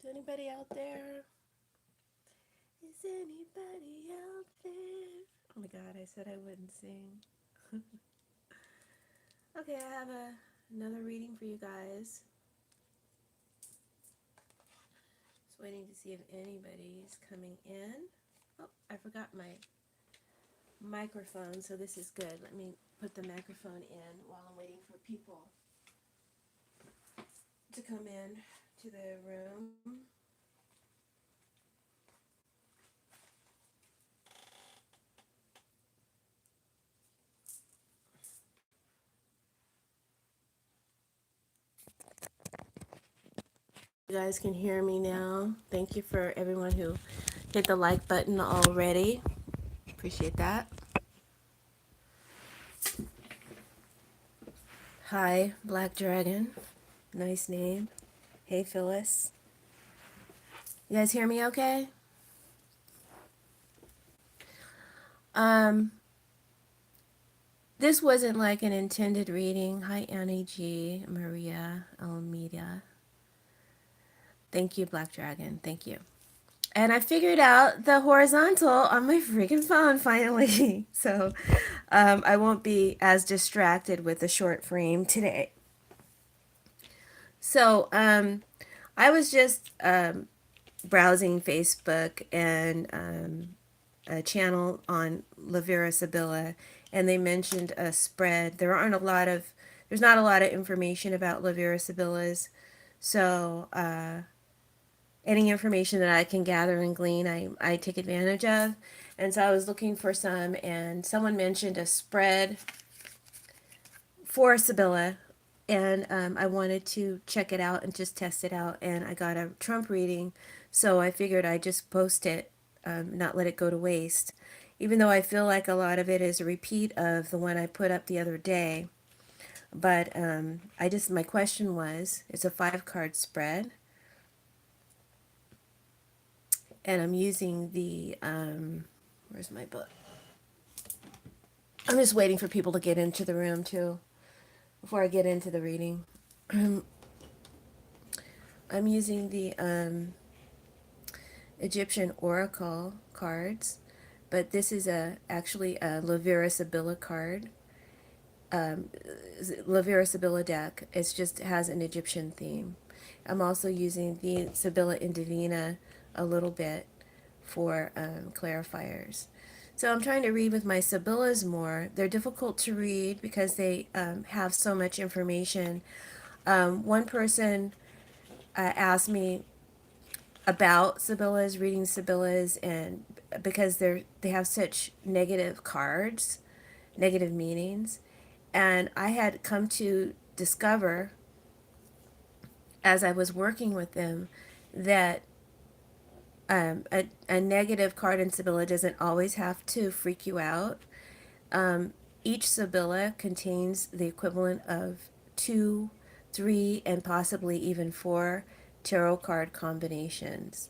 anybody out there? Is anybody out there? Oh my god, I said I wouldn't sing. Okay, I have another reading for you guys. Just waiting to see if anybody's coming in. Oh, I forgot my microphone, so this is good. Let me put the microphone in while I'm waiting for people to come in to the room. You guys can hear me now. Thank you for everyone who hit the like button already. Appreciate that. Hi, Black Dragon. Nice name. Hey, Phyllis. You guys hear me okay? Um, this wasn't like an intended reading. Hi, Annie G, Maria, Almeida. Thank you, Black Dragon. Thank you. And I figured out the horizontal on my freaking phone finally. So I won't be as distracted with the short frame today. So I was just browsing Facebook and a channel on Sibilla, and they mentioned a spread. There's not a lot of information about Sibilla's, so any information that I can gather and glean, I take advantage of. And so I was looking for some, and someone mentioned a spread for Sibilla, and I wanted to check it out and just test it out. And I got a Trump reading, so I figured I'd just post it, not let it go to waste. Even though I feel like a lot of it is a repeat of the one I put up the other day. But my question was, it's a 5-card spread, and I'm using the, where's my book? I'm just waiting for people to get into the room too, before I get into the reading. I'm using the Egyptian Oracle cards, but this is actually a Sibilla card. Sibilla deck. It just has an Egyptian theme. I'm also using the Sibilla Indivina a little bit for clarifiers. So I'm trying to read with my Sibillas more. They're difficult to read because they have so much information. One person asked me about Sibillas, reading Sibillas, and because they have such negative cards, negative meanings, and I had come to discover as I was working with them that a negative card in Sibilla doesn't always have to freak you out. Each Sibilla contains the equivalent of 2, 3, and possibly even 4 tarot card combinations.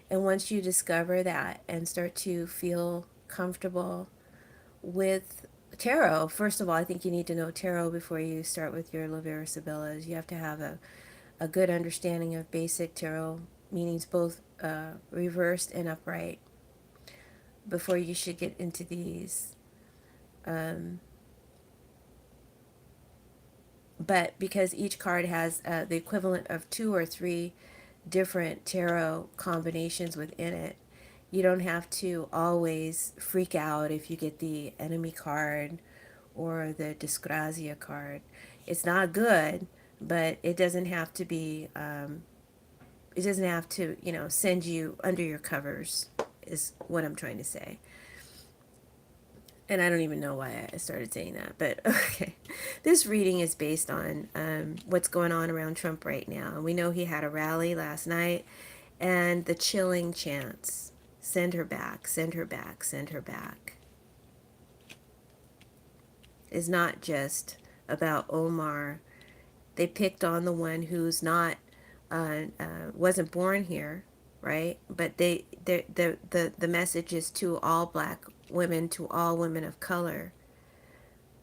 And once you discover that and start to feel comfortable with tarot, first of all, I think you need to know tarot before you start with your Sibillas. You have to have a good understanding of basic tarot meanings, both reversed and upright, before you should get into these. But because each card has the equivalent of 2 or 3 different tarot combinations within it, you don't have to always freak out if you get the enemy card or the disgrazia card. It's not good, but it doesn't have to be, it doesn't have to, send you under your covers, is what I'm trying to say. And I don't even know why I started saying that, but okay. This reading is based on what's going on around Trump right now. We know he had a rally last night, and the chilling chants, send her back, send her back, send her back, is not just about Omar. They picked on the one who's not, wasn't born here, right? But the message is to all black women, to all women of color.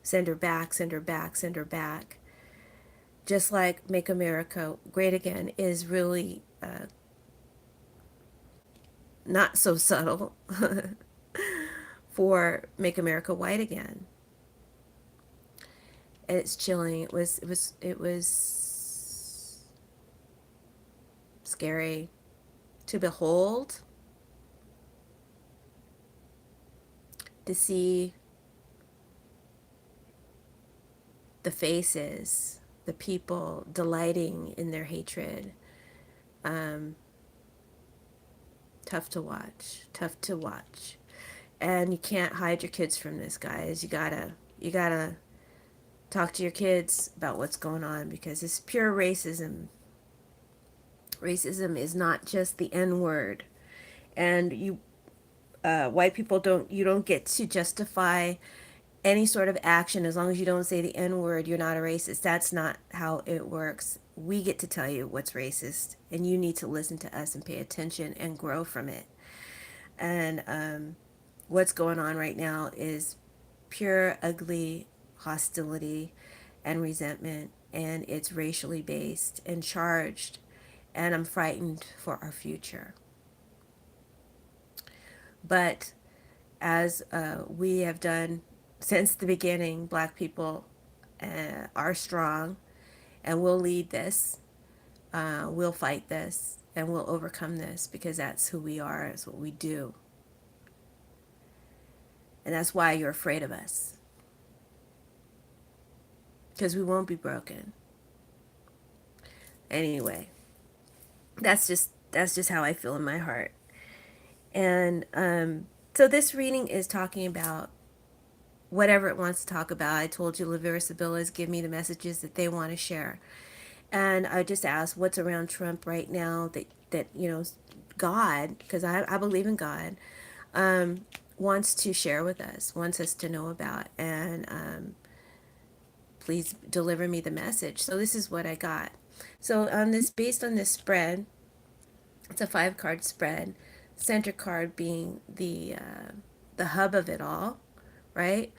Send her back, send her back, send her back. Just like Make America Great Again is really not so subtle, for Make America White Again. And it's chilling. It was scary to behold, to see the faces, the people delighting in their hatred. Um, Tough to watch. Tough to watch. And you can't hide your kids from this, guys. You gotta talk to your kids about what's going on, because it's pure racism. Racism is not just the N word, and you white people don't get to justify any sort of action as long as you don't say the N word. You're not a racist. That's not how it works. We get to tell you what's racist, and you need to listen to us and pay attention and grow from it. And what's going on right now is pure, ugly hostility and resentment, and it's racially based and charged. And I'm frightened for our future. But as we have done since the beginning, Black people are strong, and we'll lead this. We'll fight this, and we'll overcome this, because that's who we are. That's what we do. And that's why you're afraid of us, because we won't be broken. Anyway, that's just how I feel in my heart. And so this reading is talking about whatever it wants to talk about. I told you Lavera Sibilla's give me the messages that they want to share. And I just asked what's around Trump right now that God, because I believe in God, wants to share with us, wants us to know about. And please deliver me the message. So this is what I got. So based on this spread, it's a 5 card spread. Center card being the hub of it all, right?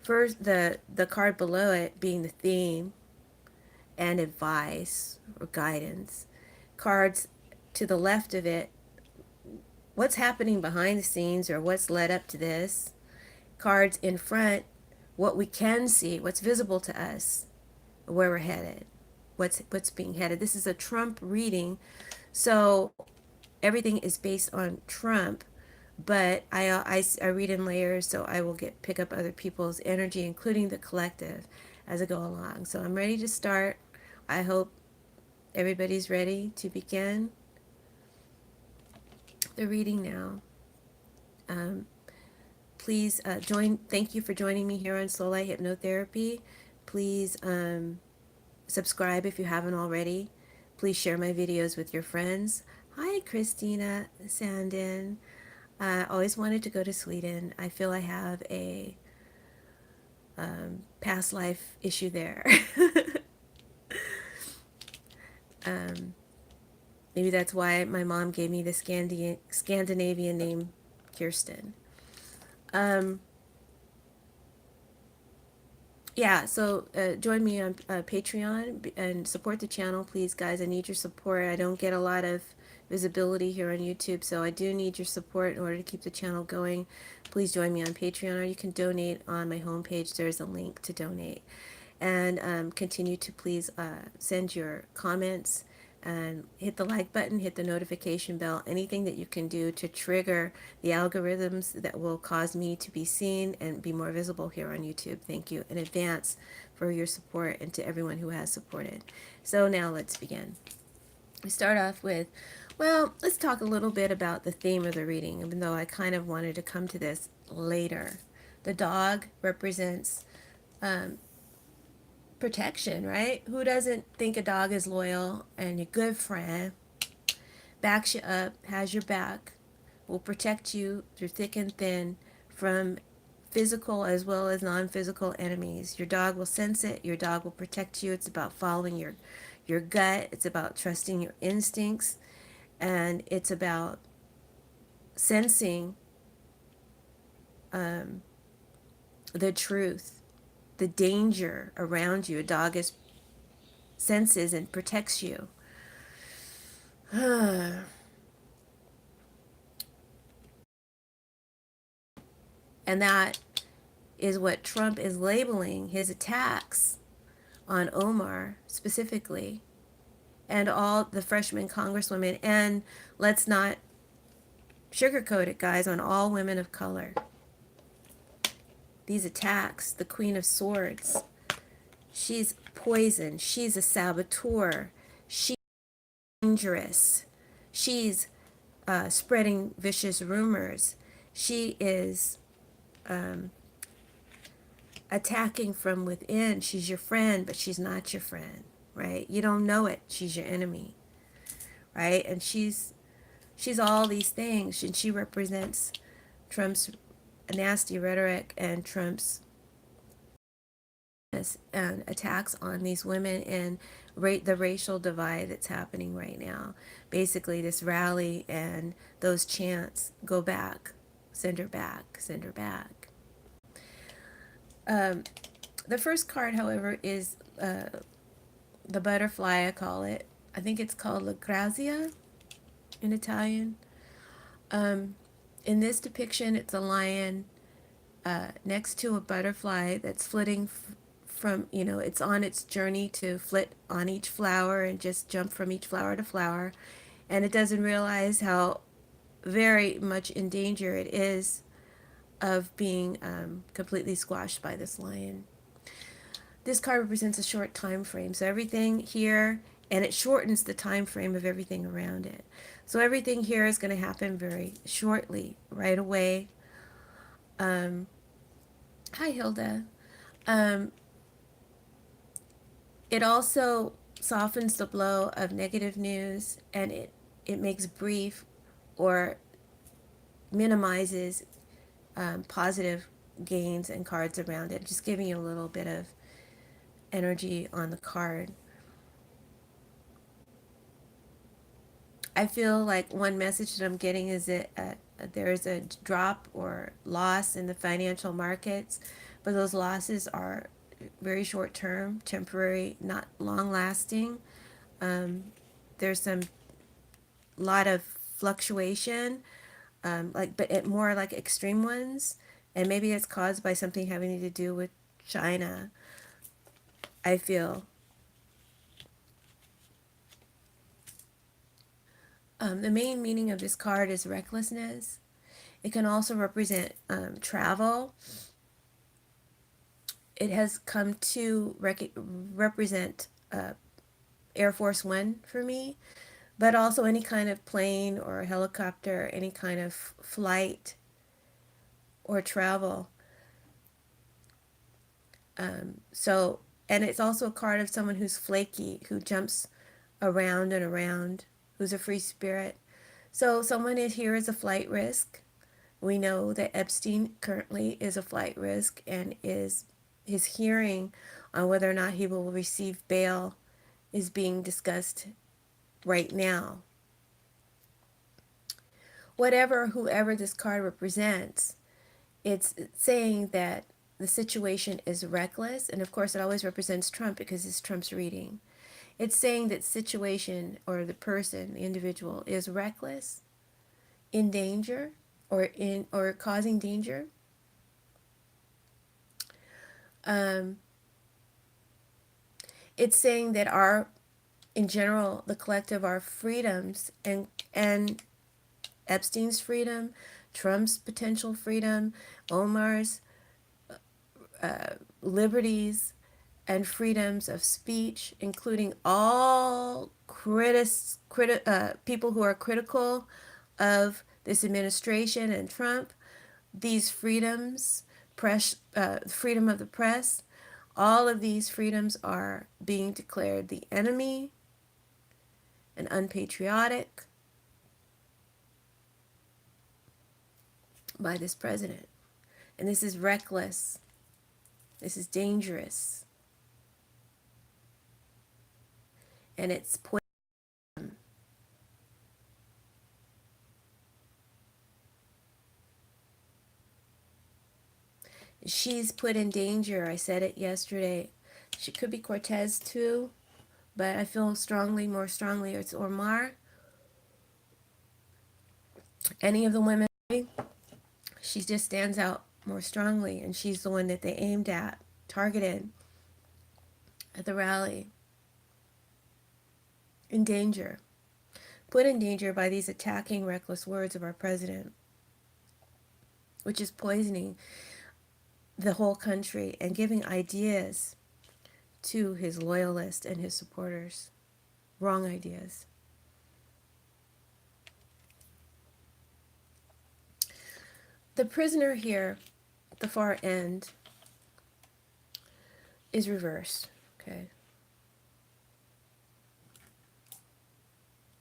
First, the card below it being the theme and advice or guidance. Cards to the left of it, what's happening behind the scenes or what's led up to this. Cards in front, what we can see, what's visible to us, where we're headed, what's being headed. This is a Trump reading, so everything is based on Trump, but I read in layers, so I will pick up other people's energy, including the collective, as I go along. So I'm ready to start. I hope everybody's ready to begin the reading now. Um, please join. Thank you for joining me here on Soulight Hypnotherapy. Please subscribe if you haven't already. Please share my videos with your friends. Hi, Christina Sandin. I always wanted to go to Sweden. I feel I have a past life issue there. um, Maybe that's why my mom gave me the Scandinavian name Kirsten. Um, yeah, so join me on Patreon and support the channel, please, guys. I need your support. I don't get a lot of visibility here on YouTube, so I do need your support in order to keep the channel going. Please join me on Patreon, or you can donate on my homepage. There's a link to donate. And continue to please send your comments and hit the like button, hit the notification bell, anything that you can do to trigger the algorithms that will cause me to be seen and be more visible here on YouTube. Thank you in advance for your support, and to everyone who has supported. So now let's begin. We start off with, well, let's talk a little bit about the theme of the reading, even though I kind of wanted to come to this later. The dog represents protection, right? Who doesn't think a dog is loyal and a good friend, backs you up, has your back, will protect you through thick and thin from physical as well as non-physical enemies. Your dog will sense it. Your dog will protect you. It's about following your gut. It's about trusting your instincts, and it's about sensing the truth, the danger around you. A dog senses and protects you. And that is what Trump is labeling his attacks on Omar specifically, and all the freshman congresswomen, and let's not sugarcoat it, guys, on all women of color. These attacks, the Queen of Swords, she's poison, she's a saboteur, she's dangerous, she's spreading vicious rumors, she is attacking from within. She's your friend, but she's not your friend, right? You don't know it. She's your enemy, right? And she's all these things, and she represents Trump's nasty rhetoric and Trump's and attacks on these women, and the racial divide that's happening right now. Basically, this rally and those chants, go back, send her back, send her back. The first card, however, is the butterfly, I call it. I think it's called La Grazia in Italian. In this depiction, it's a lion next to a butterfly that's flitting from, it's on its journey to flit on each flower and just jump from each flower to flower. And it doesn't realize how very much in danger it is of being completely squashed by this lion. This card represents a short time frame. So everything here, and it shortens the time frame of everything around it. So everything here is going to happen very shortly, right away. Hi, Hilda. It also softens the blow of negative news, and it makes brief or minimizes positive gains and cards around it, just giving you a little bit of energy on the card. I feel like one message that I'm getting is that there's a drop or loss in the financial markets, but those losses are very short term, temporary, not long lasting. There's some lot of fluctuation, but more like extreme ones, and maybe it's caused by something having to do with China, I feel. The main meaning of this card is recklessness. It can also represent travel. It has come to represent Air Force One for me, but also any kind of plane or helicopter, any kind of flight or travel. And it's also a card of someone who's flaky, who jumps around and around, who's a free spirit. So someone here is a flight risk. We know that Epstein currently is a flight risk, and his hearing on whether or not he will receive bail is being discussed right now. Whoever this card represents, it's saying that the situation is reckless, and of course it always represents Trump because it's Trump's reading. It's saying that situation or the person, the individual, is reckless, in danger, or causing danger. It's saying that in general, the collective, our freedoms and Epstein's freedom, Trump's potential freedom, Omar's liberties and freedoms of speech, including all people who are critical of this administration and Trump, these freedoms, freedom of the press, all of these freedoms are being declared the enemy and unpatriotic by this president. And this is reckless. This is dangerous. And it's poison. She's put in danger. I said it yesterday. She could be Cortez too, but I feel more strongly it's Omar. Any of the women, she just stands out more strongly, and she's the one that they aimed at, targeted at the rally. In danger, put in danger by these attacking, reckless words of our president, which is poisoning the whole country and giving ideas to his loyalists and his supporters. Wrong ideas. The prisoner here, at the far end, is reversed. Okay.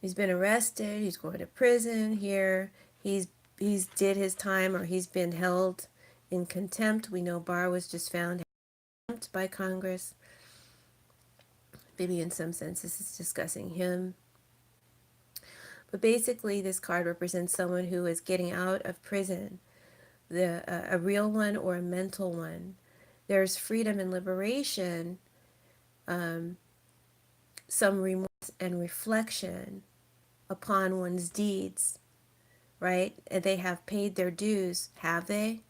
He's been arrested. He's going to prison here. He's did his time, or he's been held in contempt. We know Barr was just found in contempt by Congress. Maybe in some sense this is discussing him. But basically this card represents someone who is getting out of prison, a real one or a mental one. There's freedom and liberation, some remorse and reflection upon one's deeds, right? And they have paid their dues, have they?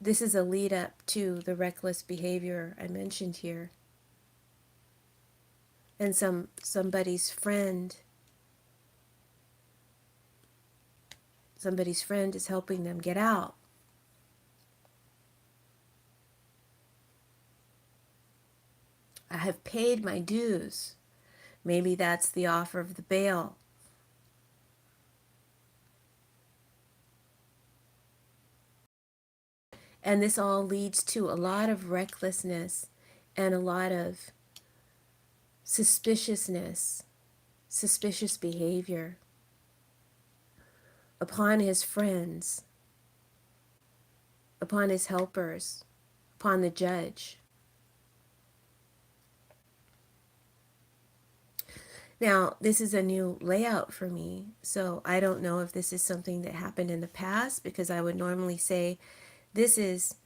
This is a lead up to the reckless behavior I mentioned here. And somebody's friend is helping them get out. I have paid my dues. Maybe that's the offer of the bail. And this all leads to a lot of recklessness and a lot of suspiciousness, suspicious behavior upon his friends, upon his helpers, upon the judge. Now, this is a new layout for me, so I don't know if this is something that happened in the past, because I would normally say this is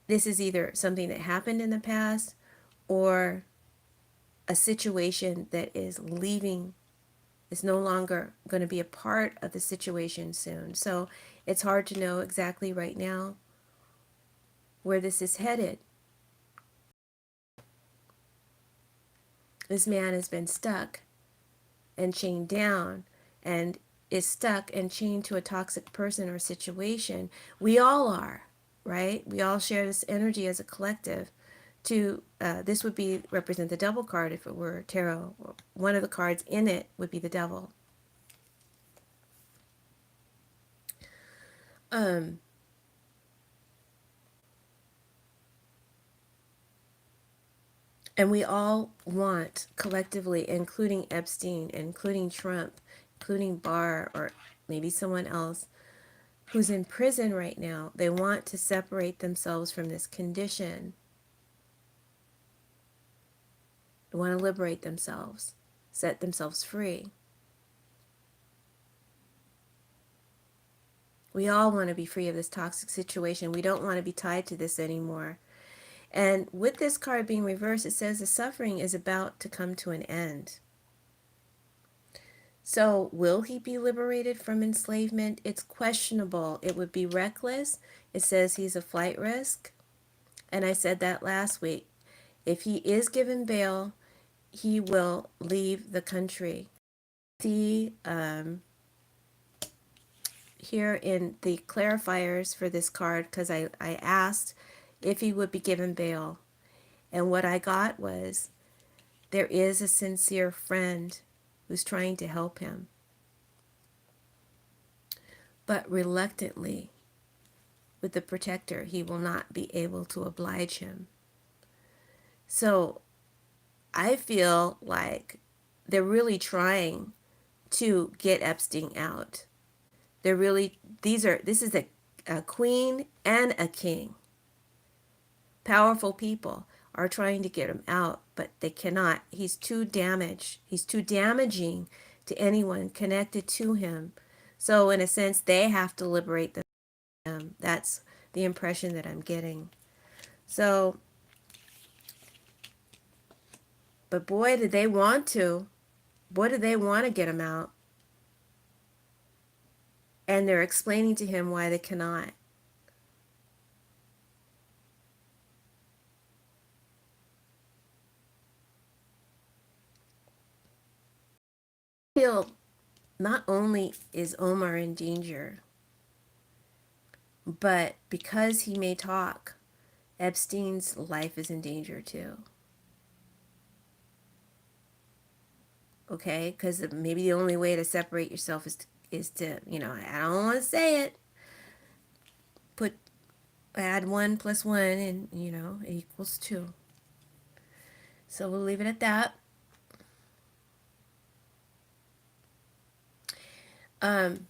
either something that happened in the past or a situation that is leaving, is no longer going to be a part of the situation soon. So it's hard to know exactly right now where this is headed. This man has been stuck and chained down and is stuck and chained to a toxic person or situation. We all are, right? We all share this energy as a collective. This would be represent the devil card if it were tarot. One of the cards in it would be the devil. And we all want, collectively, including Epstein, including Trump, including Barr, or maybe someone else who's in prison right now, they want to separate themselves from this condition. They want to liberate themselves, set themselves free. We all want to be free of this toxic situation. We don't want to be tied to this anymore. And with this card being reversed, it says the suffering is about to come to an end. So will he be liberated from enslavement? It's questionable. It would be reckless. It says he's a flight risk. And I said that last week. If he is given bail, he will leave the country. See, here in the clarifiers for this card, because I asked if he would be given bail. And what I got was, there is a sincere friend who's trying to help him, but reluctantly, with the protector, he will not be able to oblige him. So I feel like they're really trying to get Epstein out. They're really, this is a queen and a king. Powerful people are trying to get him out, but they cannot. He's too damaged. He's too damaging to anyone connected to him. So in a sense, they have to liberate them. That's the impression that I'm getting. So, but boy, did they want to. Boy, did they want to get him out. and they're explaining to him why they cannot. Feel not only is Omar in danger, but because he may talk, Epstein's life is in danger too. Okay, because maybe the only way to separate yourself is to, I don't want to say it, put add 1 + 1 and it equals 2. So we'll leave it at that. um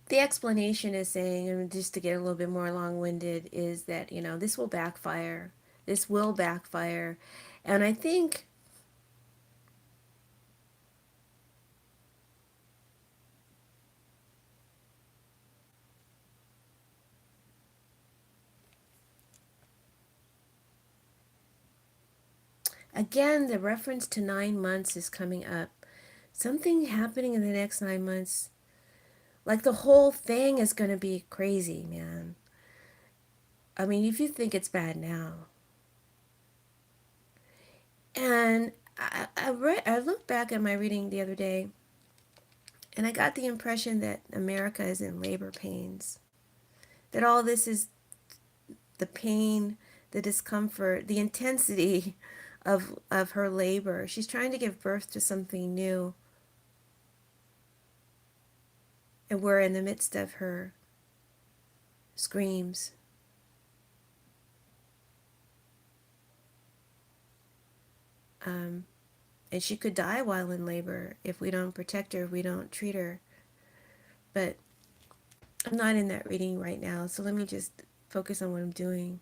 the explanation is saying, and just to get a little bit more long-winded, is that this will backfire. This will backfire. And I think, again, the reference to 9 months is coming up. Something happening in the next 9 months. Like, the whole thing is going to be crazy, man. I mean, if you think it's bad now. And I looked back at my reading the other day, and I got the impression that America is in labor pains. That all this is the pain, the discomfort, the intensity of her labor. She's trying to give birth to something new, and we're in the midst of her screams. Um, and she could die while in labor if we don't protect her, if we don't treat her. But I'm not in that reading right now, so let me just focus on what I'm doing.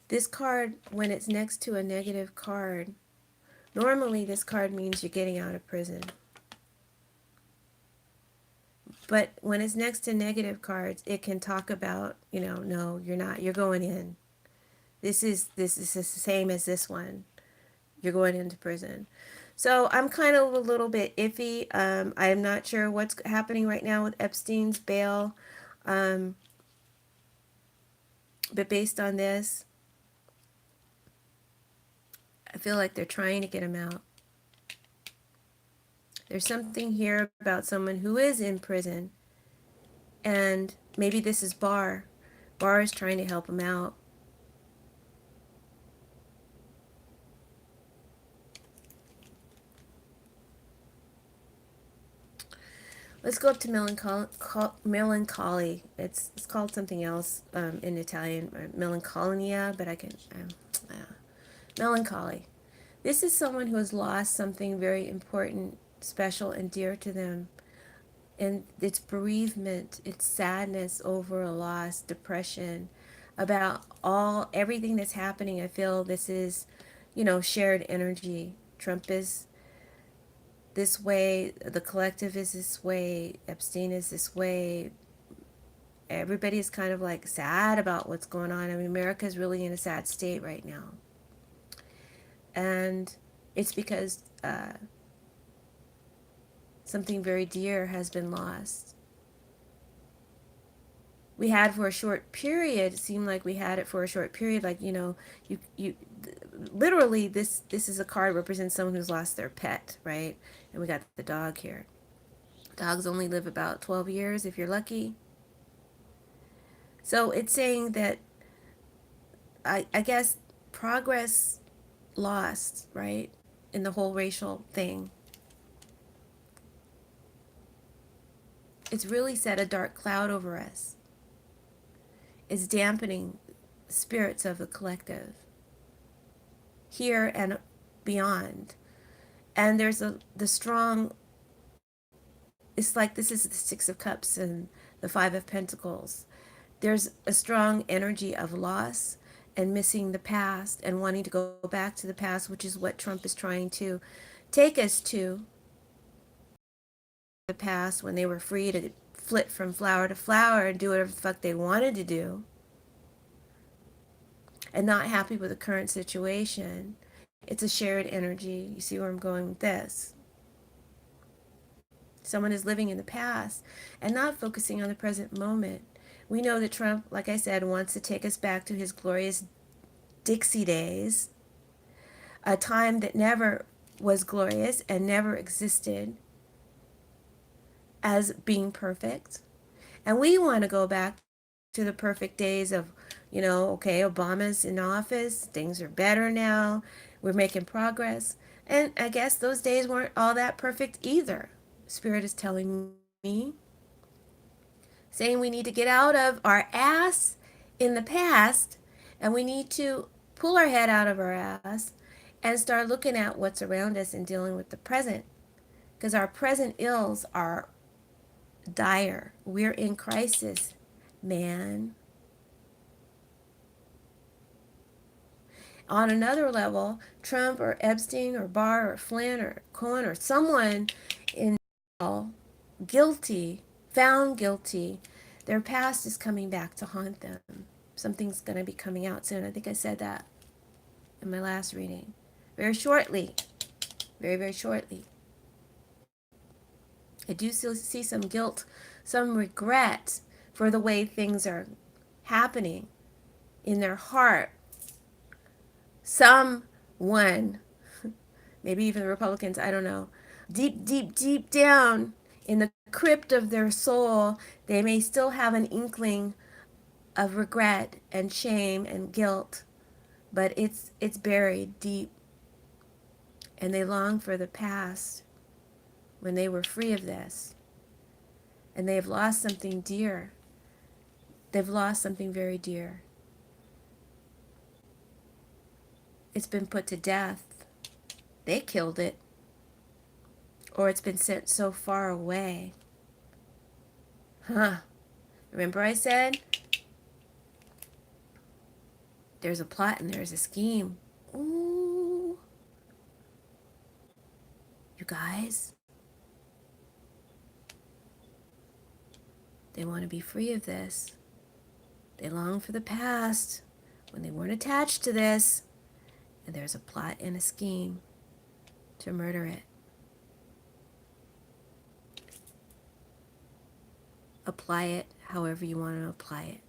This card, when it's next to a negative card, normally this card means you're getting out of prison. But when it's next to negative cards, it can talk about, no, you're not. You're going in. This is the same as this one. You're going into prison. So I'm kind of a little bit iffy. I'm not sure what's happening right now with Epstein's bail. Um, but based on this, I feel like they're trying to get him out. There's something here about someone who is in prison, and maybe this is Barr. Barr is trying to help him out. Let's go up to melancholy. It's called something else in Italian, melancholia, but I can melancholy. This is someone who has lost something very important, special, and dear to them, and it's bereavement, it's sadness over a loss, depression, about everything that's happening. I feel this is, shared energy. Trump is this way, the collective is this way, Epstein is this way. Everybody's kind of like sad about what's going on. I mean, America's really in a sad state right now. And it's because something very dear has been lost. We had for a short period, it seemed like we had it for a short period, like, you literally, this is a card represents someone who's lost their pet, right? And we got the dog here. Dogs only live about 12 years if you're lucky. So it's saying that I guess progress lost, right? In the whole racial thing. It's really set a dark cloud over us. It's dampening spirits of the collective here and beyond. And there's the strong, it's like this is the Six of Cups and the Five of Pentacles. There's a strong energy of loss and missing the past and wanting to go back to the past, which is what Trump is trying to take us to. The past, when they were free to flit from flower to flower and do whatever the fuck they wanted to do. and not happy with the current situation. It's a shared energy. You see where I'm going with this? Someone is living in the past and not focusing on the present moment. We know that Trump, like I said, wants to take us back to his glorious Dixie days, a time that never was glorious and never existed as being perfect. And we want to go back to the perfect days of, okay, Obama's in office, things are better now, we're making progress. And I guess those days weren't all that perfect either. Spirit is telling me, saying we need to get out of our ass in the past and we need to pull our head out of our ass and start looking at what's around us and dealing with the present. Because our present ills are dire. We're in crisis, man. On another level, Trump or Epstein or Barr or Flynn or Cohen or someone in guilty, found guilty, their past is coming back to haunt them. Something's going to be coming out soon. I think I said that in my last reading. Very shortly. Very, very shortly. I do still see some guilt, some regret for the way things are happening in their heart. Someone, maybe even the Republicans, I don't know, deep, deep, deep down in the crypt of their soul, they may still have an inkling of regret and shame and guilt, but it's buried deep, and they long for the past when they were free of this, and they have lost something dear. They've lost something very dear. It's been put to death. They killed it. Or it's been sent so far away. Huh. Remember I said there's a plot and there's a scheme. Ooh. You guys, they want to be free of this. They long for the past when they weren't attached to this. And there's a plot and a scheme to murder it. Apply it however you want to apply it.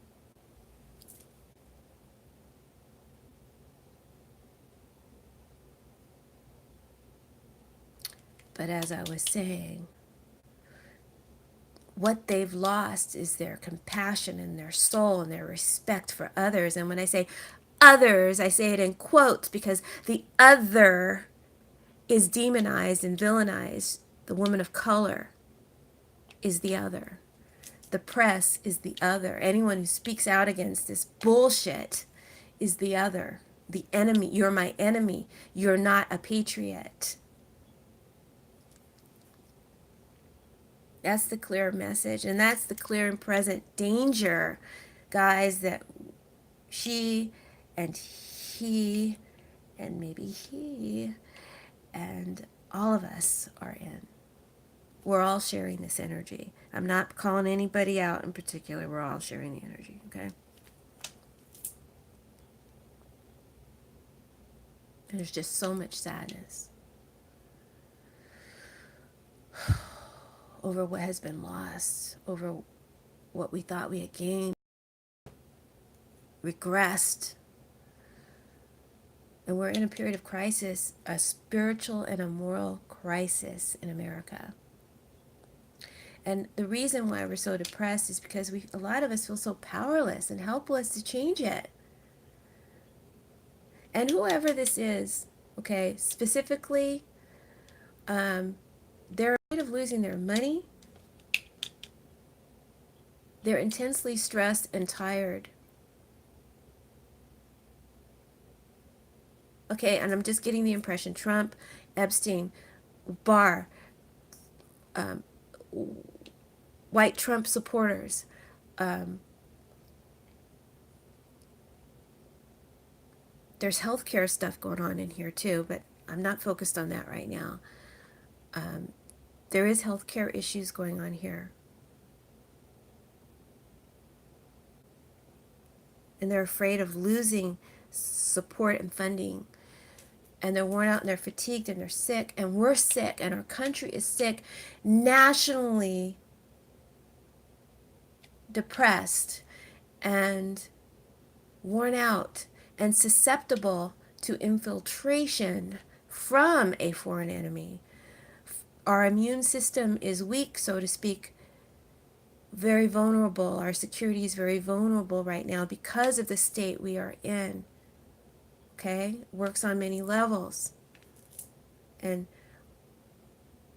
But as I was saying, what they've lost is their compassion and their soul and their respect for others. And when I say others, I say it in quotes because the other is demonized and villainized. The woman of color is the other. The press is the other. Anyone who speaks out against this bullshit is the other. The enemy. You're my enemy. You're not a patriot. That's the clear message. And that's the clear and present danger, guys, that she and he and maybe he and all of us are in. We're all sharing this energy. I'm not calling anybody out in particular. We're all sharing the energy, okay? There's just so much sadness over what has been lost, over what we thought we had gained, regressed. And we're in a period of crisis, a spiritual and a moral crisis in America. And the reason why we're so depressed is because a lot of us feel so powerless and helpless to change it. And whoever this is, okay, specifically, they're afraid of losing their money. They're intensely stressed and tired. Okay, and I'm just getting the impression Trump, Epstein, Barr, white Trump supporters, there's healthcare stuff going on in here too, but I'm not focused on that right now. There is healthcare issues going on here. And they're afraid of losing support and funding, and they're worn out and they're fatigued and they're sick, and we're sick and our country is sick, nationally depressed and worn out and susceptible to infiltration from a foreign enemy. Our immune system is weak, so to speak, very vulnerable. Our security is very vulnerable right now because of the state we are in. Okay? Works on many levels. And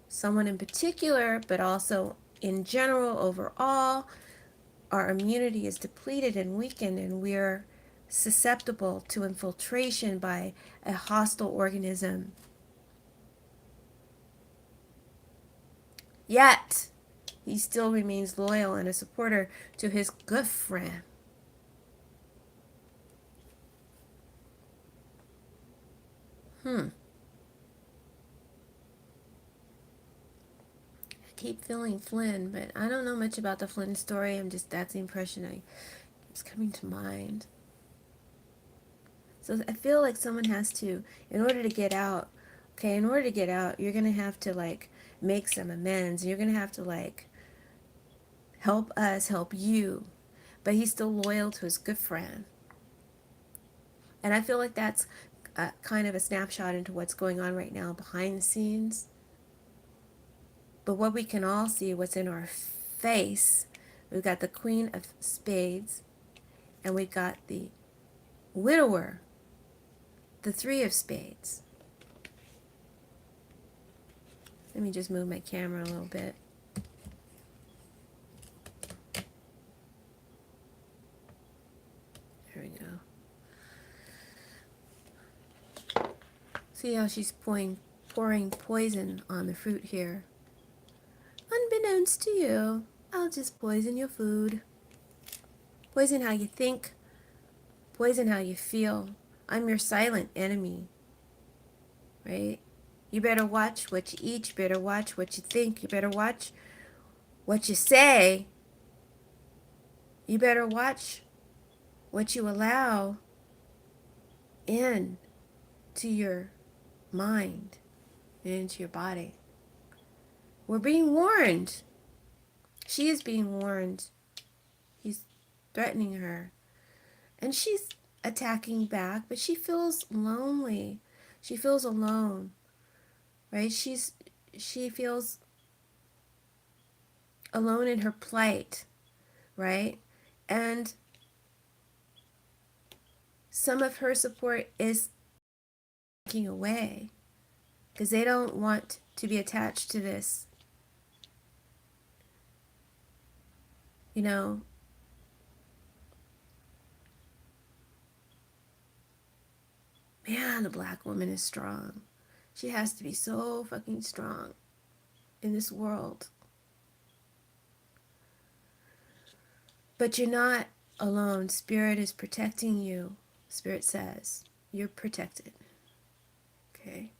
someone in particular, but also in general, overall, our immunity is depleted and weakened, and we're susceptible to infiltration by a hostile organism. Yet, he still remains loyal and a supporter to his good friend. I keep feeling Flynn, but I don't know much about the Flynn story. That's the impression I keeps coming to mind. So I feel like someone has to, in order to get out, okay, in order to get out, you're going to have to, like, make some amends. You're going to have to, like, help us help you. But he's still loyal to his good friend. And I feel like that's kind of a snapshot into what's going on right now behind the scenes. But what we can all see, what's in our face, we've got the Queen of Spades, and we've got the Widower, the Three of Spades. Let me just move my camera a little bit. There we go. See how she's pouring poison on the fruit here. Unbeknownst to you, I'll just poison your food. Poison how you think. Poison how you feel. I'm your silent enemy. Right? You better watch what you eat. You better watch what you think. You better watch what you say. You better watch what you allow in to your mind and into your body. We're being warned. She is being warned. He's threatening her. And she's attacking back, but she feels lonely. She feels alone. Right? She feels alone in her plight, right? And some of her support is taking away because they don't want to be attached to this. You know, man, the black woman is strong. She has to be so fucking strong in this world. But you're not alone. Spirit is protecting you. Spirit says you're protected. Okay?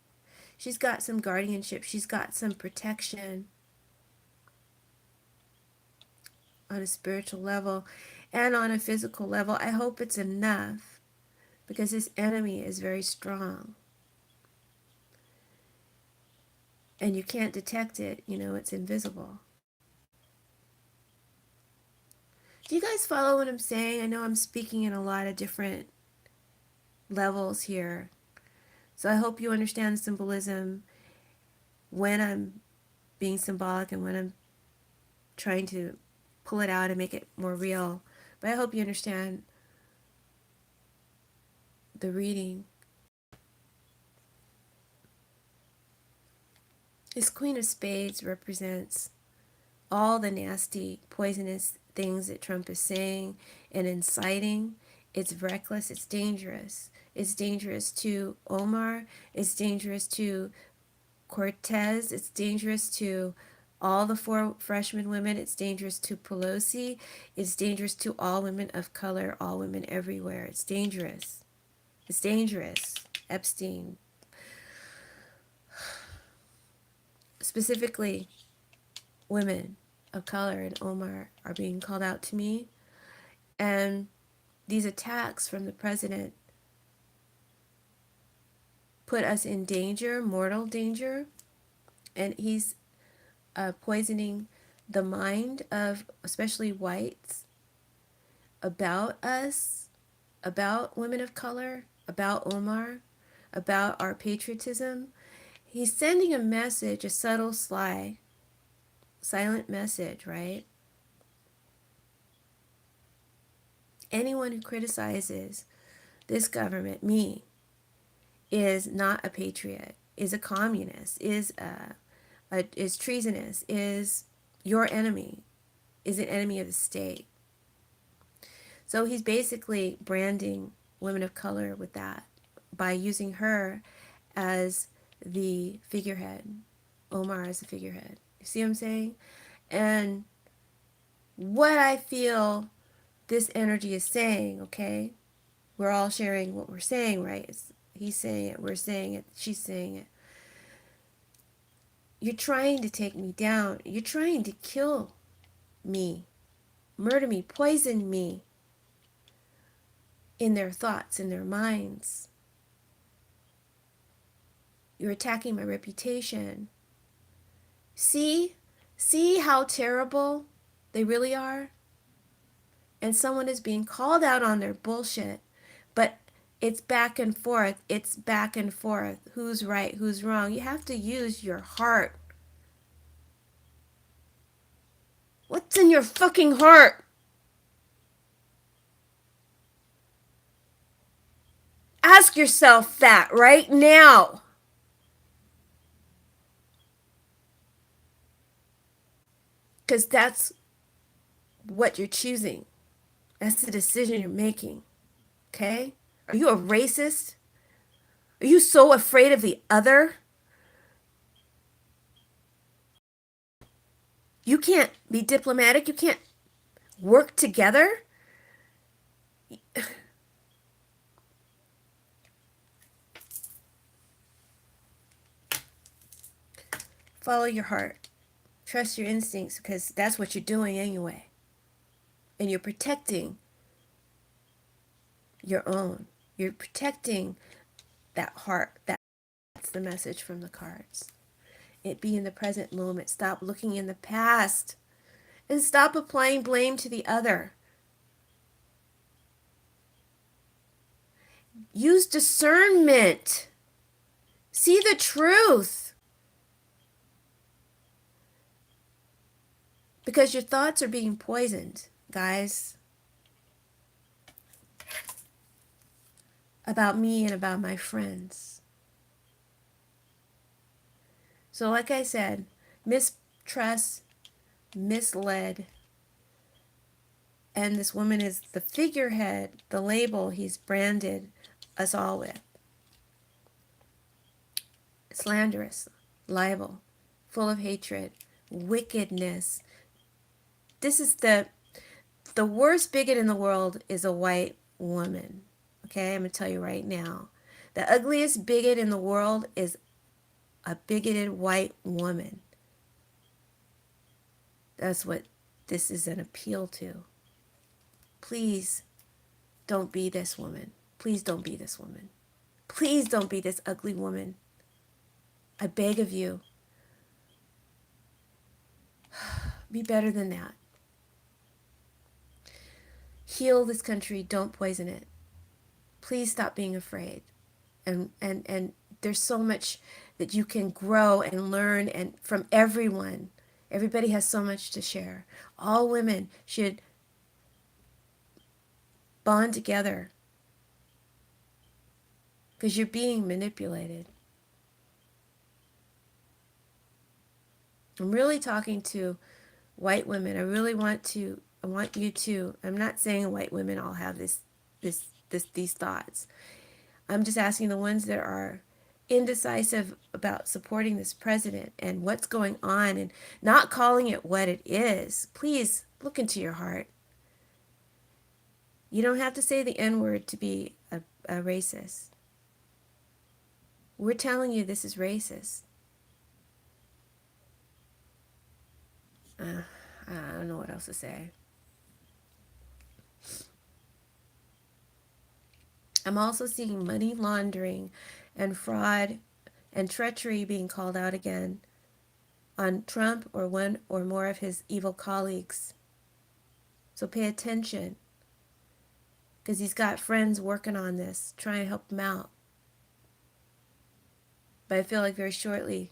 She's got some guardianship. She's got some protection on a spiritual level and on a physical level. I hope it's enough because this enemy is very strong. And you can't detect it. You know, it's invisible. Do you guys follow what I'm saying? I know I'm speaking in a lot of different levels here. So I hope you understand the symbolism when I'm being symbolic and when I'm trying to pull it out and make it more real. But I hope you understand the reading. This Queen of Spades represents all the nasty, poisonous things that Trump is saying and inciting. It's reckless. It's dangerous. It's dangerous to Omar. It's dangerous to Cortez. It's dangerous to all the 4 freshman women. It's dangerous to Pelosi. It's dangerous to all women of color, all women everywhere. It's dangerous. It's dangerous. Epstein. Specifically, women of color and Omar are being called out to me. And these attacks from the president put us in danger, mortal danger, and he's poisoning the mind of especially whites about us, about women of color, about Omar, about our patriotism. He's sending a message, a subtle, sly, silent message, right? Anyone who criticizes this government, me, is not a patriot, is a communist, is treasonous, is your enemy, is an enemy of the state. So he's basically branding women of color with that by using her as the figurehead, Omar as the figurehead. You see what I'm saying? And what I feel this energy is saying, okay? We're all sharing what we're saying, right? He's saying it, we're saying it, she's saying it. You're trying to take me down. You're trying to kill me, murder me, poison me in their thoughts, in their minds. You're attacking my reputation. See how terrible they really are? And someone is being called out on their bullshit, but it's back and forth. It's back and forth. Who's right? Who's wrong? You have to use your heart. What's in your fucking heart? Ask yourself that right now. Because that's what you're choosing. That's the decision you're making. Okay? Are you a racist? Are you so afraid of the other? You can't be diplomatic. You can't work together. Follow your heart. Trust your instincts because that's what you're doing anyway. And you're protecting your own. You're protecting that heart. That's the message from the cards. It be in the present moment. Stop looking in the past. And stop applying blame to the other. Use discernment. See the truth. Because your thoughts are being poisoned, guys. About me and about my friends. So like I said, mistrust, misled, and this woman is the figurehead, the label he's branded us all with. Slanderous, libel, full of hatred, wickedness. This is the worst bigot in the world is a white woman. Okay, I'm going to tell you right now. The ugliest bigot in the world is a bigoted white woman. That's what this is an appeal to. Please don't be this woman. Please don't be this woman. Please don't be this ugly woman. I beg of you. Be better than that. Heal this country. Don't poison it. Please stop being afraid. And there's so much that you can grow and learn and from everyone. Everybody has so much to share. All women should bond together because you're being manipulated. I'm really talking to white women. I want you to, I'm not saying white women all have these thoughts. I'm just asking the ones that are indecisive about supporting this president and what's going on and not calling it what it is. Please look into your heart. You don't have to say the N-word to be a racist. We're telling you this is racist. I don't know what else to say. I'm also seeing money laundering and fraud and treachery being called out again on Trump or one or more of his evil colleagues. So pay attention, because he's got friends working on this, trying to help him out. But I feel like very shortly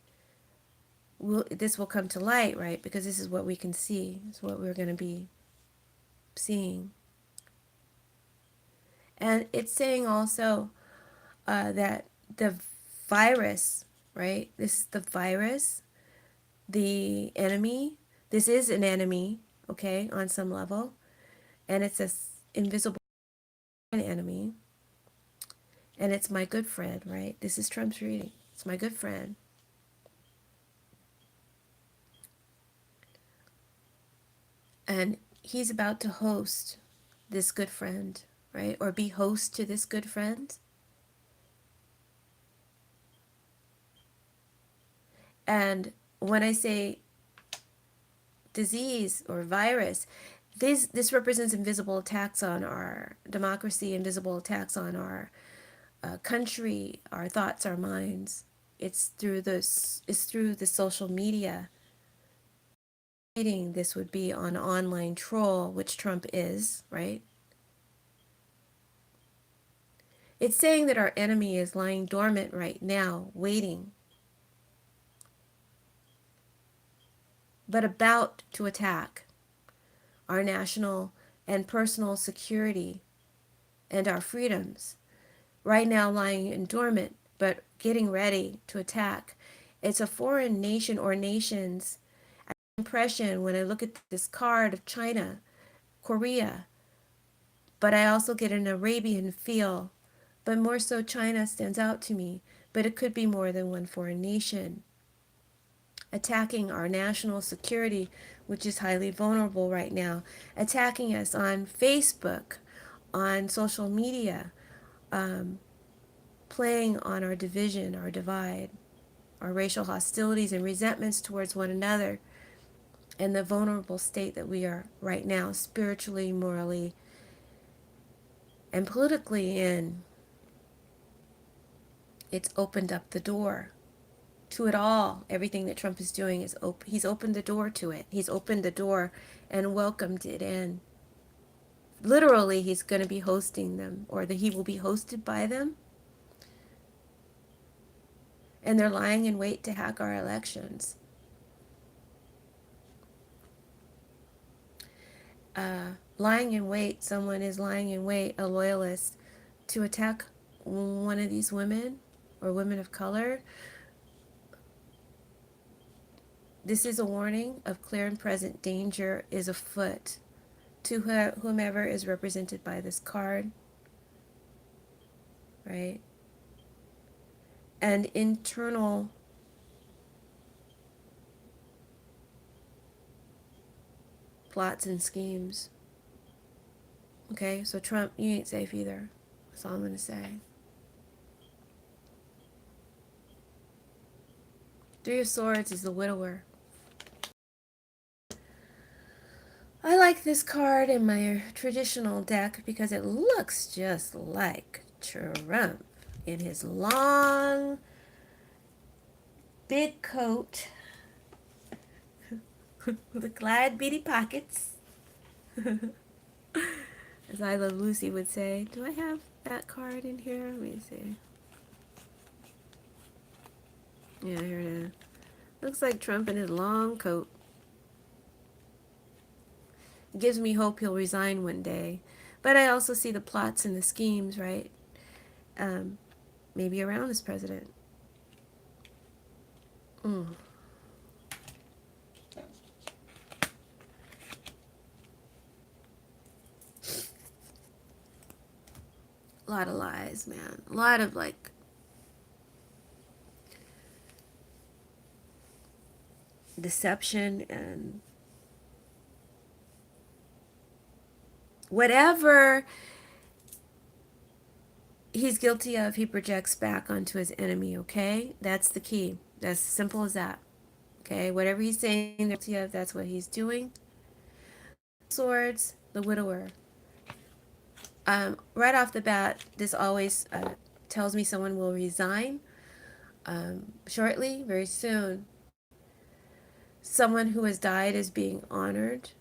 this will come to light, right? Because this is what we can see. It's what we're going to be seeing. And it's saying also that the virus, right? This is the virus, the enemy. This is an enemy, okay, on some level. And it's an invisible enemy. And it's my good friend, right? This is Trump's reading. It's my good friend. And he's about to host this good friend, right? Or be host to this good friend. And when I say disease or virus, this represents invisible attacks on our democracy, invisible attacks on our country, our thoughts, our minds. It's through the social media. This would be on online troll, which Trump is, right? It's saying that our enemy is lying dormant right now, waiting, but about to attack our national and personal security and our freedoms. Right now lying in dormant, but getting ready to attack. It's a foreign nation or nations. Impression when I look at this card of China, Korea, but I also get an Arabian feel. But more so, China stands out to me. But it could be more than one foreign nation attacking our national security, which is highly vulnerable right now, attacking us on Facebook, on social media, um, playing on our division, our divide, our racial hostilities and resentments towards one another, and the vulnerable state that we are right now, spiritually, morally, and politically in. It's opened up the door to it all. Everything that Trump is doing is he's opened the door to it. He's opened the door and welcomed it in. Literally, he's going to be hosting them, or that he will be hosted by them. And they're lying in wait to hack our elections. Lying in wait, someone is lying in wait, a loyalist, to attack one of these women or women of color. This is a warning of clear and present danger is afoot to whomever is represented by this card, right? And internal plots and schemes. Okay, so Trump, you ain't safe either. That's all I'm going to say. Three of Swords is the widower. I like this card in my traditional deck because it looks just like Trump in his long, big coat with the glad beady pockets. As I Love Lucy would say. Do I have that card in here? Let me see. Yeah, here it is. Looks like Trump in his long coat. It gives me hope he'll resign one day. But I also see the plots and the schemes, right? Maybe around this president. Mm. A lot of lies, man. A lot of like deception and whatever he's guilty of, he projects back onto his enemy, okay? That's the key. That's simple as that. Okay? Whatever he's saying guilty of, that's what he's doing. Swords, the widower. Right off the bat, this always tells me someone will resign shortly, very soon. Someone who has died is being honored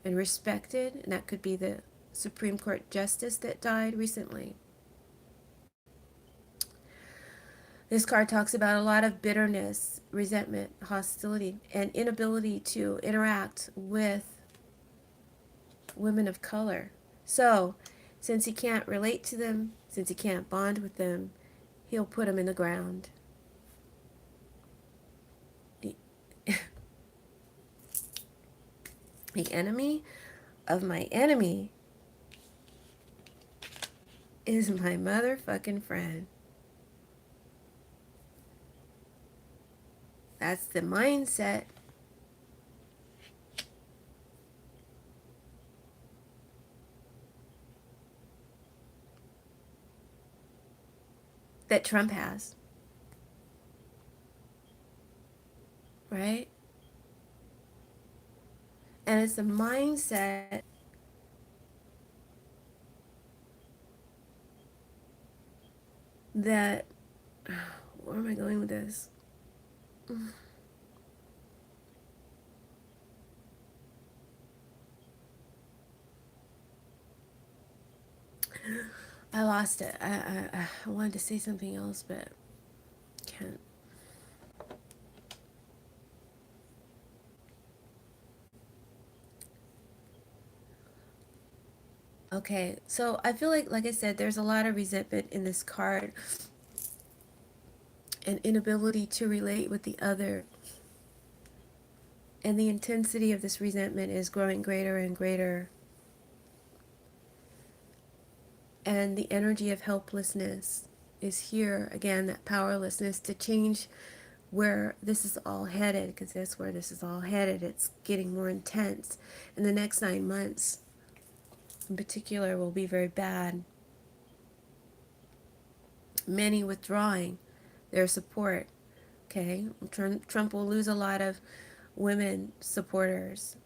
and respected, and that could be the Supreme Court justice that died recently. This card talks about a lot of bitterness, resentment, hostility, and inability to interact with women of color. So, since he can't relate to them, since he can't bond with them, he'll put them in the ground. The, the enemy of my enemy is my motherfucking friend. That's the mindset that Trump has, right? And it's the mindset that, where am I going with this? I lost it. I wanted to say something else, but can't. Okay, so I feel like I said, there's a lot of resentment in this card and inability to relate with the other. And the intensity of this resentment is growing greater and greater. And the energy of helplessness is here. Again, that powerlessness to change where this is all headed, because that's where this is all headed. It's getting more intense. And the next 9 months, in particular, will be very bad. Many withdrawing their support. Okay, Trump will lose a lot of women supporters,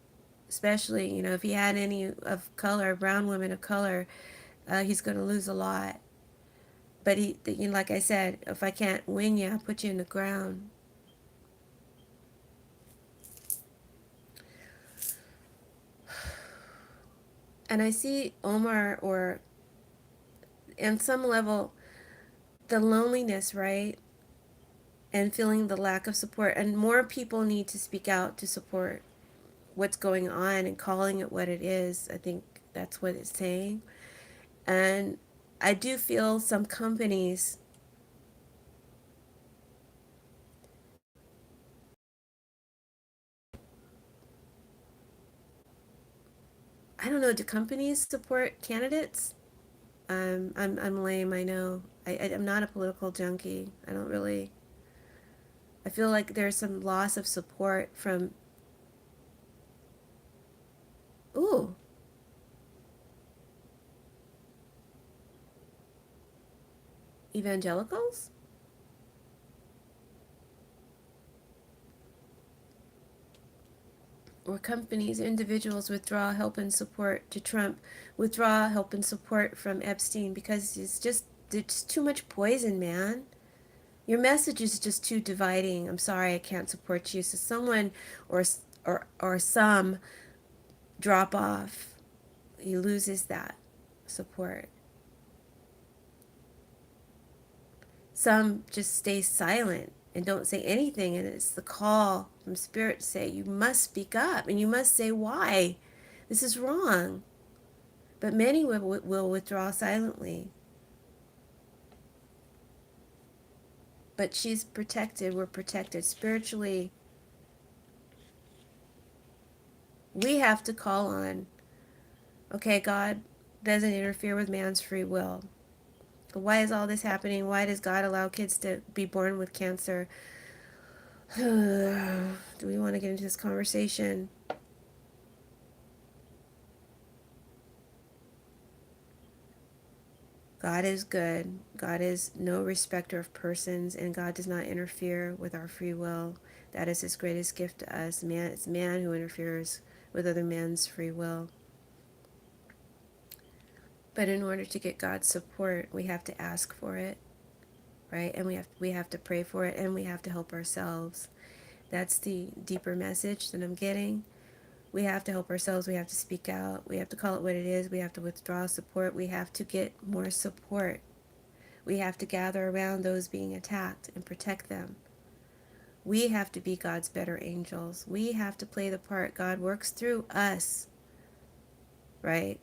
especially, if he had any of color, brown women of color, he's going to lose a lot. But like I said, if I can't win you, I'll put you in the ground. And I see Omar, or on some level, the loneliness, right? And feeling the lack of support. And more people need to speak out to support what's going on and calling it what it is. I think that's what it's saying. And I do feel some companies, I don't know, do companies support candidates? I'm lame, I know. I'm not a political junkie. I don't really. I feel like there's some loss of support from. Ooh, evangelicals? Or companies, individuals withdraw help and support to Trump, withdraw help and support from Epstein, because it's too much poison, man. Your message is just too dividing. I'm sorry, I can't support you. So someone or some drop off. He loses that support. Some just stay silent and don't say anything, and it's the call from spirit to say, you must speak up and you must say why this is wrong. But many will withdraw silently. But she's protected. We're protected spiritually. We have to call on, okay, God doesn't interfere with man's free will. Why is all this happening? Why does God allow kids to be born with cancer? Do we want to get into this conversation? God is good. God is no respecter of persons, and God does not interfere with our free will. That is his greatest gift to us. It's man who interferes with other men's free will. But in order to get God's support, we have to ask for it. right? And we have to pray for it, and we have to help ourselves. That's the deeper message that I'm getting. We have to help ourselves. We have to speak out. We have to call it what it is. We have to withdraw support. We have to get more support. We have to gather around those being attacked and protect them. We have to be God's better angels. We have to play the part. God works through us, right?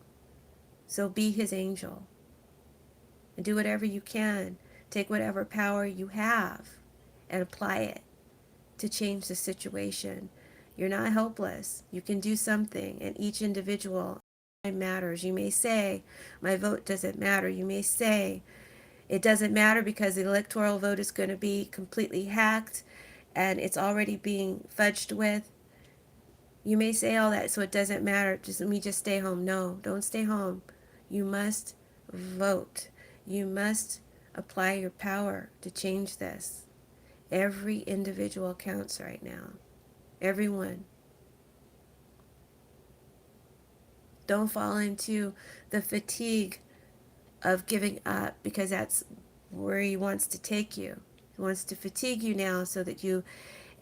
So be his angel and do whatever you can. Take whatever power you have and apply it to change the situation. You're not helpless. You can do something, and each individual matters. You may say, my vote doesn't matter. You may say, it doesn't matter because the electoral vote is going to be completely hacked and it's already being fudged with. You may say all that, so it doesn't matter. Just let me just stay home. No, don't stay home. You must vote. You must apply your power to change this. Every individual counts right now. Everyone. Don't fall into the fatigue of giving up, because that's where he wants to take you. He wants to fatigue you now so that you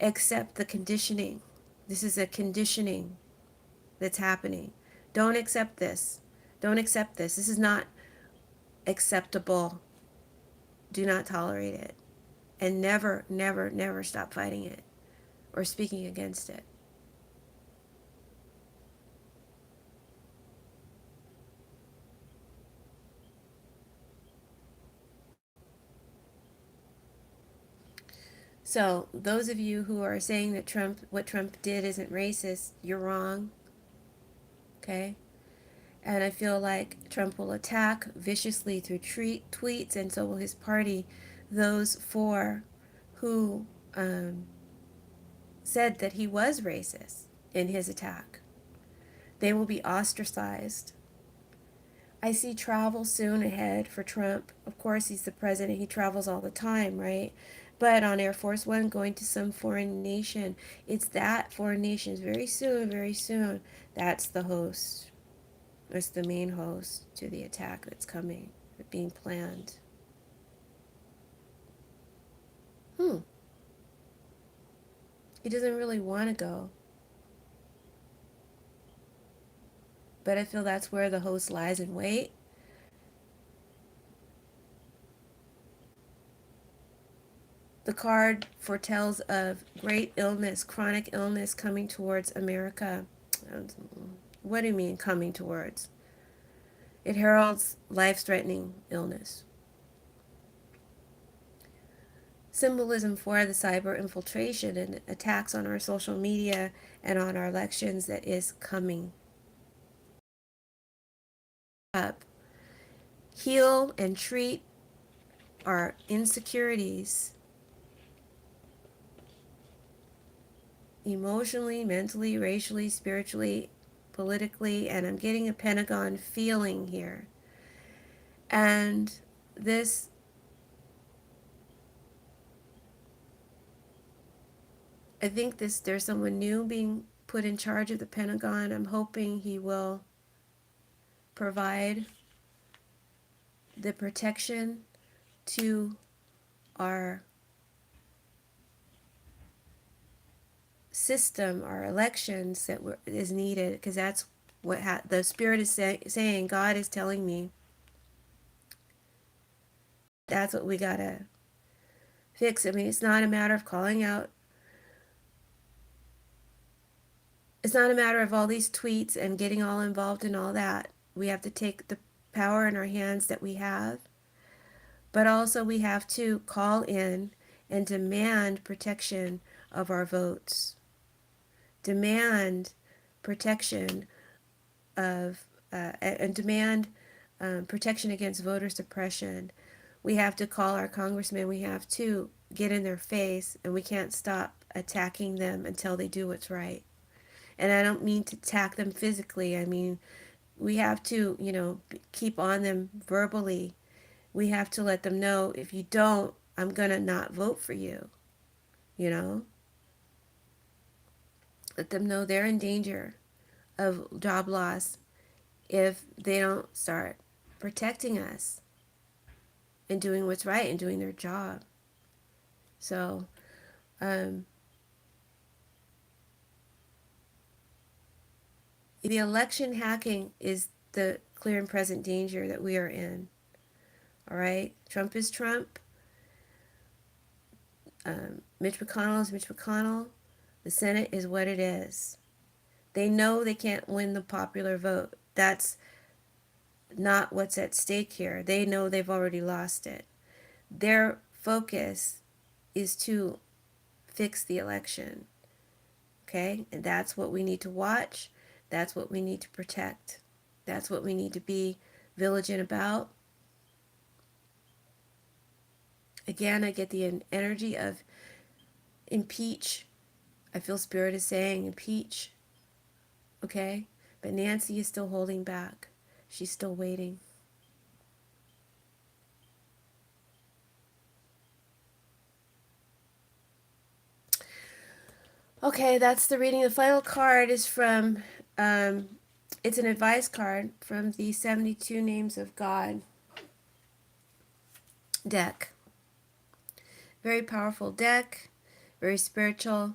accept the conditioning. This is a conditioning that's happening. Don't accept this. Don't accept this. This is not acceptable. Do not tolerate it. And never, never, never stop fighting it or speaking against it. So, those of you who are saying that what Trump did isn't racist, you're wrong. Okay? And I feel like Trump will attack viciously through tweets, and so will his party, those four who said that he was racist in his attack. They will be ostracized. I see travel soon ahead for Trump. Of course, he's the president. He travels all the time, right? But on Air Force One, going to some foreign nation, it's that foreign nation very soon, very soon. That's the host. It's the main host to the attack that's coming, being planned. Hmm. He doesn't really want to go. But I feel that's where the host lies in wait. The card foretells of great illness, chronic illness coming towards America. What do you mean coming towards? It heralds life-threatening illness. Symbolism for the cyber infiltration and attacks on our social media and on our elections that is coming up. Heal and treat our insecurities emotionally, mentally, racially, spiritually, politically, and I'm getting a Pentagon feeling here. And this I think there's someone new being put in charge of the Pentagon. I'm hoping he will provide the protection to our system, our elections that is needed, because that's what the Spirit is saying. God is telling me that's what we gotta fix. I mean, it's not a matter of calling out. It's not a matter of all these tweets and getting all involved in all that. We have to take the power in our hands that we have, but also we have to call in and demand protection of our votes, demand protection of and demand protection against voter suppression. We have to call our congressmen. We have to get in their face, and we can't stop attacking them until they do what's right. And I don't mean to attack them physically. I mean, we have to, keep on them verbally. We have to let them know, if you don't, I'm going to not vote for you, you know? Let them know they're in danger of job loss if they don't start protecting us. and doing what's right and doing their job. So, um, the election hacking is the clear and present danger that we are in. All right? Trump is Trump. Mitch McConnell is Mitch McConnell. The Senate is what it is. They know they can't win the popular vote. That's not what's at stake here. They know they've already lost it. Their focus is to fix the election. Okay? And that's what we need to watch. That's what we need to protect. That's what we need to be vigilant about. Again, I get the energy of impeach. I feel Spirit is saying impeach. Okay? But Nancy is still holding back. She's still waiting. Okay, that's the reading. The final card is from, it's an advice card from the 72 Names of God deck. Very powerful deck, very spiritual.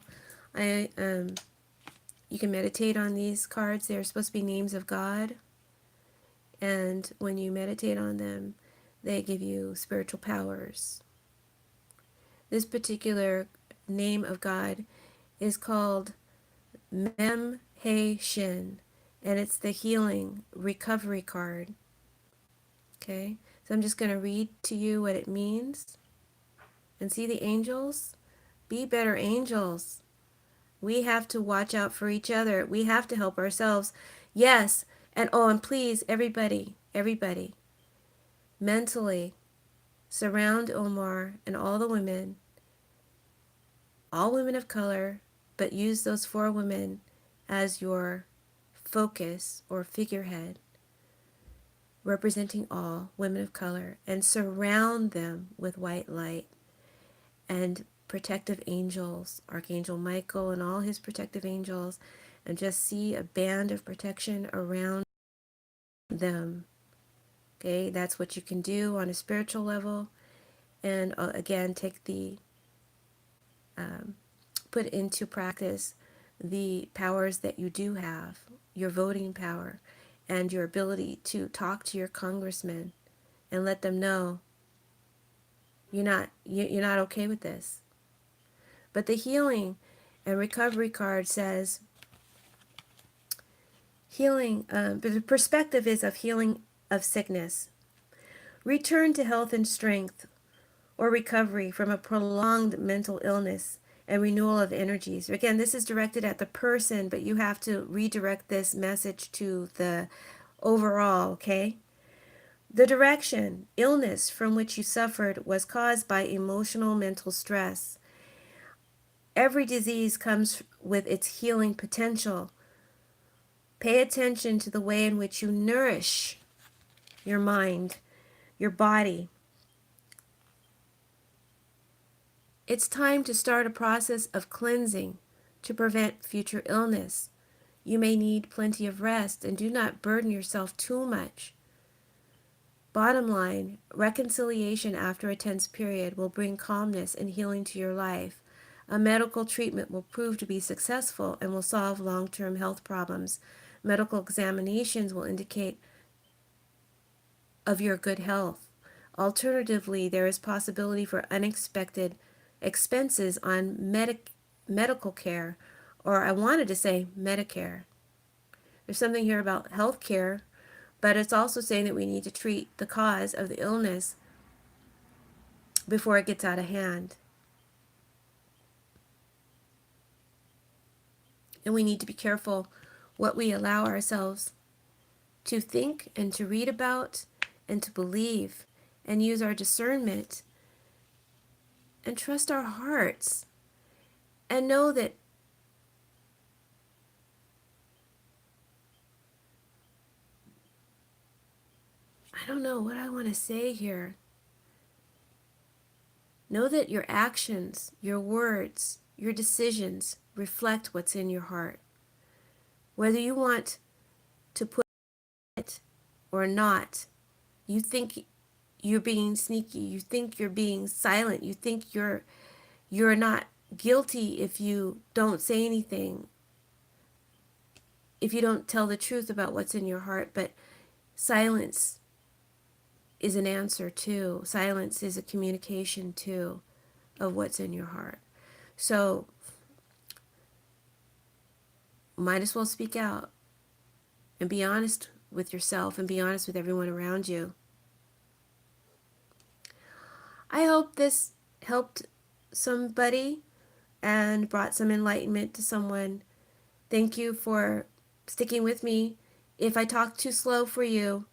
You can meditate on these cards. They're supposed to be names of God. And when you meditate on them, they give you spiritual powers. This particular name of God is called Mem He Shin, and it's the healing recovery card. Okay, so I'm just going to read to you what it means. And see the angels? Be better angels. We have to watch out for each other. We have to help ourselves. Yes, and oh, and please, everybody, mentally surround Omar and all the women, all women of color, but use those 4 women as your focus or figurehead, representing all women of color, and surround them with white light and protective angels, Archangel Michael and all his protective angels, and just see a band of protection around them. Okay, that's what you can do on a spiritual level. And again, take the put into practice the powers that you do have, your voting power, and your ability to talk to your congressman and let them know you're not okay with this. But the healing and recovery card says healing, but the perspective is of healing of sickness. Return to health and strength or recovery from a prolonged mental illness and renewal of energies. Again, this is directed at the person, but you have to redirect this message to the overall, okay? The direction, illness from which you suffered was caused by emotional mental stress. Every disease comes with its healing potential. Pay attention to the way in which you nourish your mind, your body. It's time to start a process of cleansing to prevent future illness. You may need plenty of rest and do not burden yourself too much. Bottom line, reconciliation after a tense period will bring calmness and healing to your life. A medical treatment will prove to be successful and will solve long-term health problems. Medical examinations will indicate of your good health. Alternatively, there is possibility for unexpected expenses on medical care, or I wanted to say Medicare. There's something here about health care, but it's also saying that we need to treat the cause of the illness before it gets out of hand. And we need to be careful what we allow ourselves to think and to read about and to believe, and use our discernment and trust our hearts and know that I don't know what I want to say here. Know that your actions, your words, your decisions reflect what's in your heart. Whether you want to put it or not, you think you're being sneaky. You think you're being silent. You think you're not guilty if you don't say anything, if you don't tell the truth about what's in your heart. But silence is an answer too. Silence is a communication too of what's in your heart. So might as well speak out and be honest with yourself and be honest with everyone around you. I hope this helped somebody and brought some enlightenment to someone. Thank you for sticking with me. If I talk too slow for you,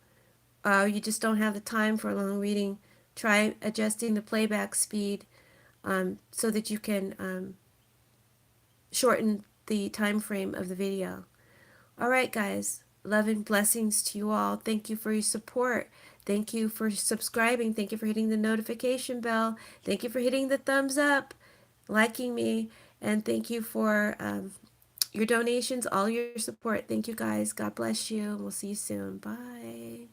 you just don't have the time for a long reading, try adjusting the playback speed so that you can shorten the time frame of the video. All right, guys. Love and blessings to you all. Thank you for your support. Thank you for subscribing. Thank you for hitting the notification bell. Thank you for hitting the thumbs up, liking me, and thank you for your donations, all your support. Thank you, guys. God bless you, and we'll see you soon. Bye.